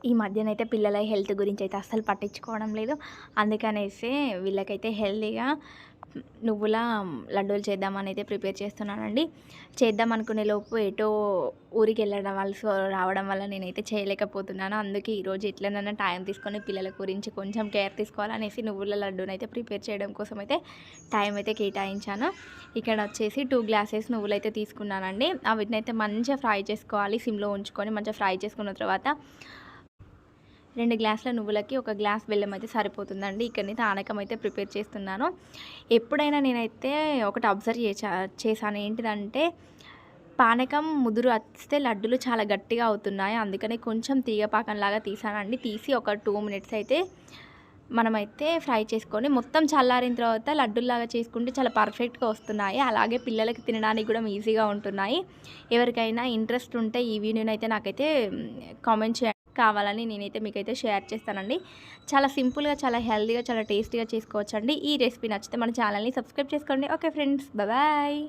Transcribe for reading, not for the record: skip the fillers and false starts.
ఈ మధ్యనైతే పిల్లల హెల్త్ గురించి అయితే అస్సలు పట్టించుకోవడం లేదు. అందుకనేసి వీళ్ళకైతే హెల్తీగా నువ్వుల లడ్డూలు చేద్దామని అయితే ప్రిపేర్ చేస్తున్నానండి. చేద్దాం అనుకునే లోపు ఎటో ఊరికెళ్ళడం వల్ల రావడం వల్ల నేనైతే చేయలేకపోతున్నాను. అందుకే ఈరోజు ఎట్లనైనా టైం తీసుకొని పిల్లల గురించి కొంచెం కేర్ తీసుకోవాలనేసి నువ్వుల లడ్డూనైతే ప్రిపేర్ చేయడం కోసం అయితే టైం అయితే కేటాయించాను. ఇక్కడ వచ్చేసి 2 గ్లాసెస్ నువ్వులైతే తీసుకున్నానండి. వీటినైతే మంచిగా ఫ్రై చేసుకోవాలి. సిమ్‌లో ఉంచుకొని మంచిగా ఫ్రై చేసుకున్న తర్వాత 2 గ్లాసుల నువ్వులకి 1 గ్లాస్ బెల్లం అయితే సరిపోతుందండి. ఇక్కడనైతే ఆనకం అయితే ప్రిపేర్ చేస్తున్నాను. ఎప్పుడైనా నేనైతే ఒకటి అబ్జర్వ్ చేశాను. ఏంటిదంటే పానకం ముదురు వస్తే లడ్డూలు చాలా గట్టిగా అవుతున్నాయి. అందుకని కొంచెం తీగ పాకంలాగా తీసానండి. తీసి ఒక 2 మినిట్స్ అయితే మనమైతే ఫ్రై చేసుకొని మొత్తం చల్లారిన తర్వాత లడ్డూల్లాగా చేసుకుంటే చాలా పర్ఫెక్ట్‌గా వస్తున్నాయి. అలాగే పిల్లలకి తినడానికి కూడా ఈజీగా ఉంటున్నాయి. ఎవరికైనా ఇంట్రెస్ట్ ఉంటే ఈ వీడియోనైతే నాకైతే కామెంట్ చేయండి. కావాలని నేనైతే మీకైతే షేర్ చేస్తానండి. చాలా సింపుల్‌గా, చాలా హెల్తీగా, చాలా టేస్టీగా చేసుకోవచ్చండి. ఈ రెసిపీ నచ్చితే మన ఛానల్‌ని సబ్స్క్రైబ్ చేసుకోండి. Okay friends, bye.